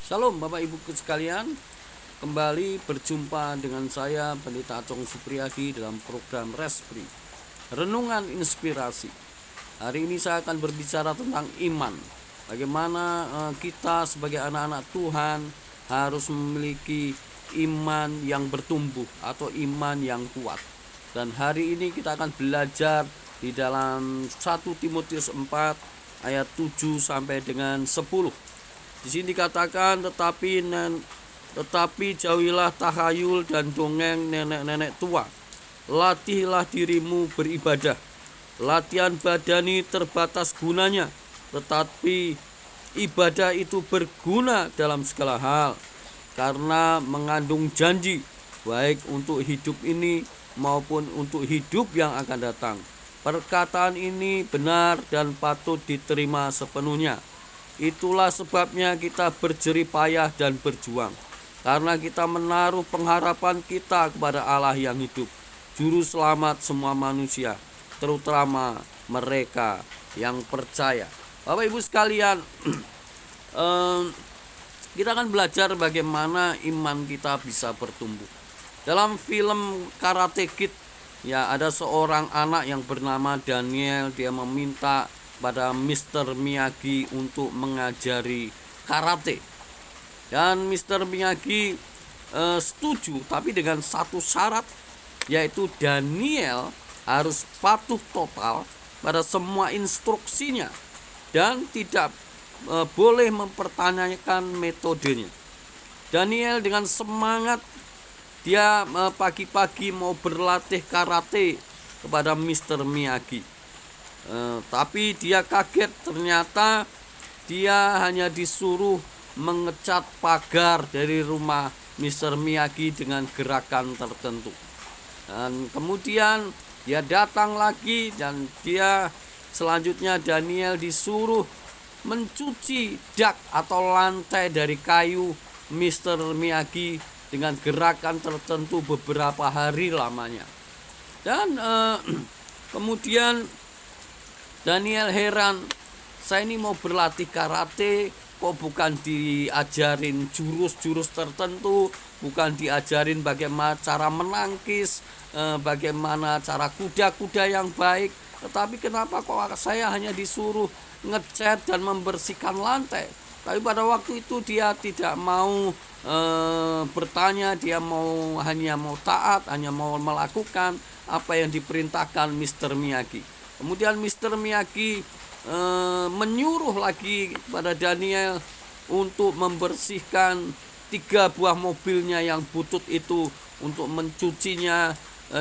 Shalom Bapak Ibu sekalian, kembali berjumpa dengan saya Pendeta Acong Supriyadi dalam program Respri Renungan Inspirasi. Hari ini saya akan berbicara tentang iman. Bagaimana kita sebagai anak-anak Tuhan harus memiliki iman yang bertumbuh atau iman yang kuat. Dan hari ini kita akan belajar di dalam 1 Timotius 4 ayat 7 sampai dengan 10. Di sini dikatakan tetapi jauhilah tahayul dan dongeng nenek-nenek tua. Latihlah dirimu beribadah. Latihan badani terbatas gunanya, tetapi ibadah itu berguna dalam segala hal, karena mengandung janji baik untuk hidup ini maupun untuk hidup yang akan datang. Perkataan ini benar dan patut diterima sepenuhnya. Itulah sebabnya kita berjerih payah dan berjuang, karena kita menaruh pengharapan kita kepada Allah yang hidup, Juru Selamat semua manusia, terutama mereka yang percaya. Bapak Ibu sekalian, kita akan belajar bagaimana iman kita bisa bertumbuh. Dalam film Karate Kid, ya, ada seorang anak yang bernama Daniel. Dia meminta pada Mr. Miyagi untuk mengajari karate. Dan Mr. Miyagi setuju, tapi dengan satu syarat, yaitu Daniel harus patuh total pada semua instruksinya dan tidak boleh mempertanyakan metodenya. Daniel dengan semangat, dia pagi-pagi mau berlatih karate kepada Mr. Miyagi. Tapi dia kaget, ternyata dia hanya disuruh mengecat pagar dari rumah Mr. Miyagi dengan gerakan tertentu. Dan kemudian dia datang lagi, dan dia selanjutnya Daniel disuruh mencuci dak atau lantai dari kayu Mr. Miyagi dengan gerakan tertentu beberapa hari lamanya. Dan kemudian Daniel heran, saya ini mau berlatih karate, kok bukan diajarin jurus-jurus tertentu, bukan diajarin bagaimana cara menangkis, bagaimana cara kuda-kuda yang baik, tetapi kenapa kok saya hanya disuruh ngecat dan membersihkan lantai. Tapi pada waktu itu dia tidak mau bertanya, dia hanya mau taat, hanya mau melakukan apa yang diperintahkan Mr. Miyagi. Kemudian Mr. Miyagi menyuruh lagi pada Daniel untuk membersihkan 3 buah mobilnya yang butut itu, untuk mencucinya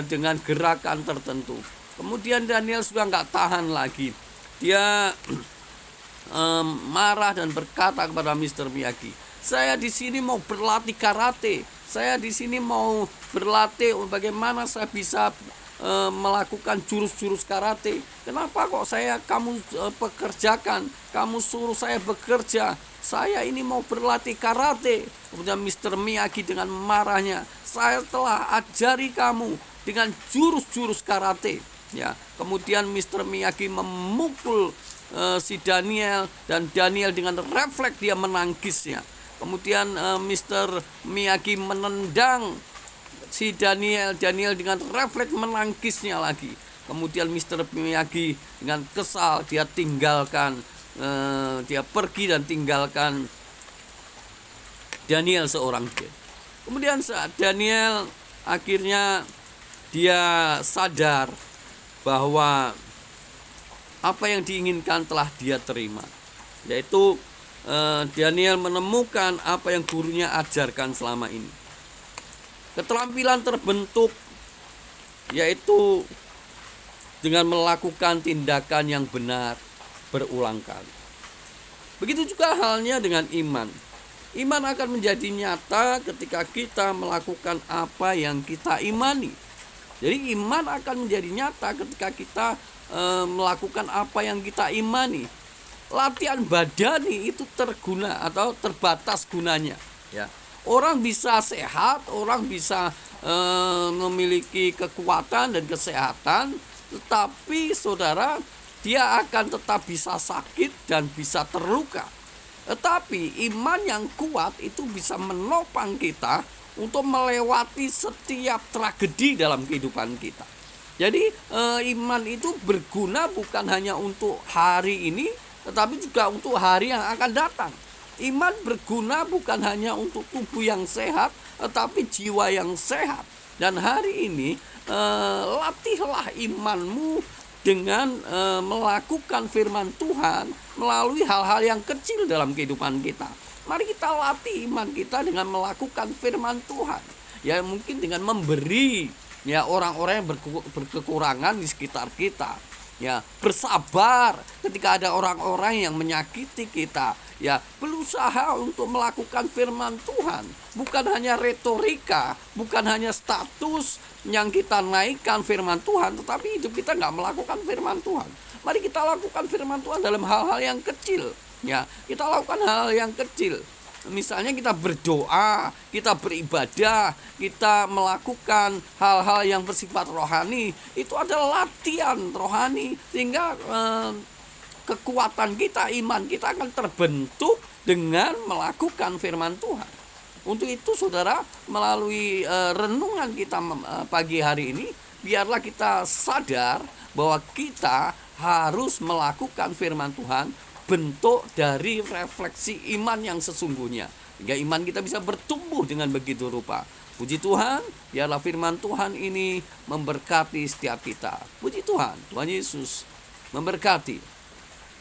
dengan gerakan tertentu. Kemudian Daniel sudah nggak tahan lagi. Dia marah dan berkata kepada Mr. Miyagi, saya di sini mau berlatih karate, saya di sini mau berlatih bagaimana saya bisa melakukan jurus-jurus karate. Kenapa kok kamu pekerjakan, kamu suruh saya bekerja? Saya ini mau berlatih karate. Kemudian Mr. Miyagi dengan marahnya, saya telah ajari kamu dengan jurus-jurus karate. Ya, kemudian Mr. Miyagi memukul si Daniel, dan Daniel dengan refleks dia menangkisnya. Kemudian Mr. Miyagi menendang si Daniel dengan refleks menangkisnya lagi. Kemudian Mr. Miyagi dengan kesal, dia pergi dan tinggalkan Daniel seorang diri. Kemudian saat Daniel akhirnya dia sadar bahwa apa yang diinginkan telah dia terima, yaitu Daniel menemukan apa yang gurunya ajarkan selama ini. Keterampilan terbentuk, yaitu dengan melakukan tindakan yang benar berulang kali. Begitu juga halnya dengan iman. Iman akan menjadi nyata ketika kita melakukan apa yang kita imani. Jadi iman akan menjadi nyata ketika kita melakukan apa yang kita imani. Latihan badani itu terguna atau terbatas gunanya, ya. Orang bisa sehat, orang bisa memiliki kekuatan dan kesehatan, tetapi saudara, dia akan tetap bisa sakit dan bisa terluka. Tetapi iman yang kuat itu bisa menopang kita untuk melewati setiap tragedi dalam kehidupan kita. Jadi iman itu berguna bukan hanya untuk hari ini, tetapi juga untuk hari yang akan datang. Iman berguna bukan hanya untuk tubuh yang sehat, tetapi jiwa yang sehat. Dan hari ini latihlah imanmu dengan melakukan firman Tuhan melalui hal-hal yang kecil dalam kehidupan kita. Mari kita latih iman kita dengan melakukan firman Tuhan. Ya mungkin dengan memberi ya orang-orang yang berkekurangan di sekitar kita. Ya, bersabar ketika ada orang-orang yang menyakiti kita. Ya, berusaha untuk melakukan firman Tuhan, bukan hanya retorika, bukan hanya status yang kita naikkan firman Tuhan, tetapi hidup kita nggak melakukan firman Tuhan. Mari kita lakukan firman Tuhan dalam hal-hal yang kecil. Ya, kita lakukan hal-hal yang kecil. Misalnya kita berdoa, kita beribadah, kita melakukan hal-hal yang bersifat rohani. Itu adalah latihan rohani, sehingga kekuatan kita, iman kita akan terbentuk dengan melakukan firman Tuhan. Untuk itu saudara, melalui renungan kita pagi hari ini, biarlah kita sadar bahwa kita harus melakukan firman Tuhan, bentuk dari refleksi iman yang sesungguhnya, hingga iman kita bisa bertumbuh dengan begitu rupa. Puji Tuhan, biarlah firman Tuhan ini memberkati setiap kita. Puji Tuhan, Tuhan Yesus memberkati.